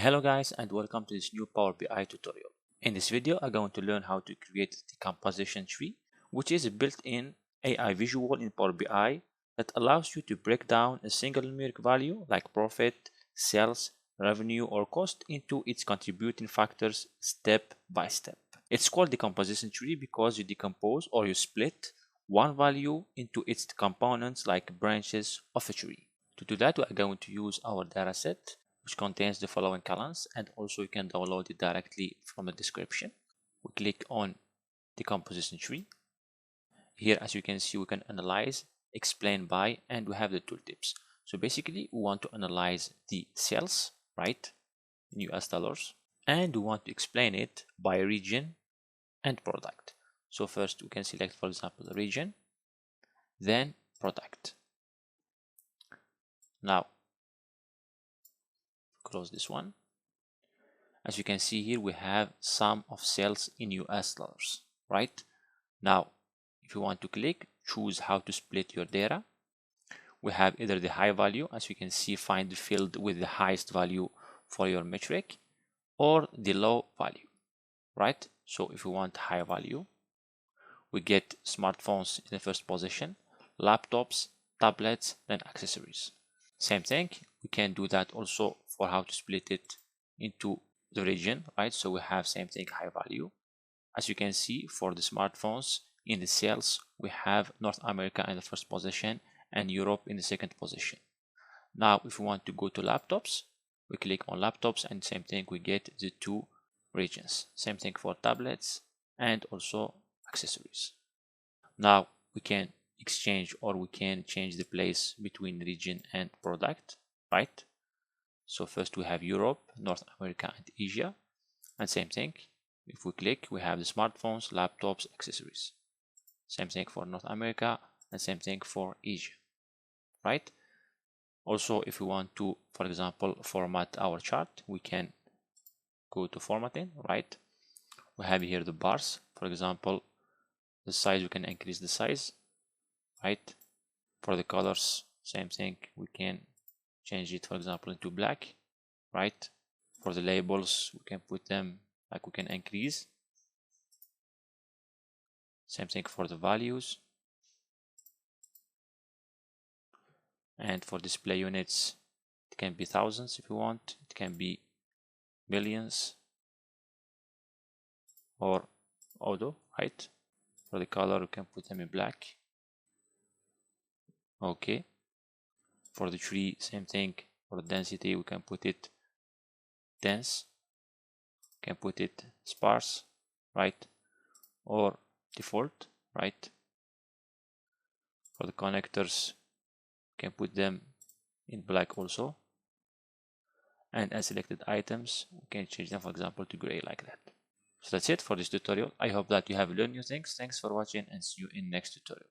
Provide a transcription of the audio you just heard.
Hello guys, and welcome to this new Power BI tutorial. In this video, I'm going to learn how to create the decomposition tree, which is a built-in AI visual in Power BI that allows you to break down a single numeric value like profit, sales, revenue, or cost into its contributing factors step by step. It's called decomposition tree because you decompose or you split one value into its components like branches of a tree. To do that, we are going to use our dataset, which contains the following columns, and also you can download it directly from the description. We click on decomposition tree. Here, as you can see, we can analyze, explain by, and we have the tooltips. So basically, we want to analyze the sales, right, in US dollars, and we want to explain it by region and product. So first we can select, for example, the region, then product. Now close this one. As you can see here, we have sum of sales in US dollars, right? Now, if you want to click, choose how to split your data. We have either the high value, as you can see, find the field with the highest value for your metric, or the low value, right? So if you want high value, we get smartphones in the first position, laptops, tablets, then accessories. Same thing, we can do that also for how to split it into the region, right? So we have same thing, high value. As you can see, for the smartphones in the sales, we have North America in the first position and Europe in the second position. Now, if we want to go to laptops, we click on laptops, and same thing, we get the two regions. Same thing for tablets and also accessories. Now we can exchange, or we can change the place between region and product, right? So first we have Europe, North America, and Asia, and same thing, if we click, we have the smartphones, laptops, accessories. Same thing for North America, and same thing for Asia, right? Also, if we want to, for example, format our chart, we can go to formatting, right? We have here the bars. For example, the size, we can increase the size, right? For the colors, same thing, we can change it, for example, into black, right? For the labels, we can put them, like, we can increase. Same thing for the values. And for display units, it can be thousands if you want, it can be millions, or auto, right? For the color, we can put them in black. Okay. For the tree, same thing. For the density, we can put it dense, we can put it sparse, right, or default, right? For the connectors, we can put them in black also, and as selected items, we can change them, for example, to gray, like that. So that's it for this tutorial. I hope that you have learned new things. Thanks for watching, and see you in next tutorial.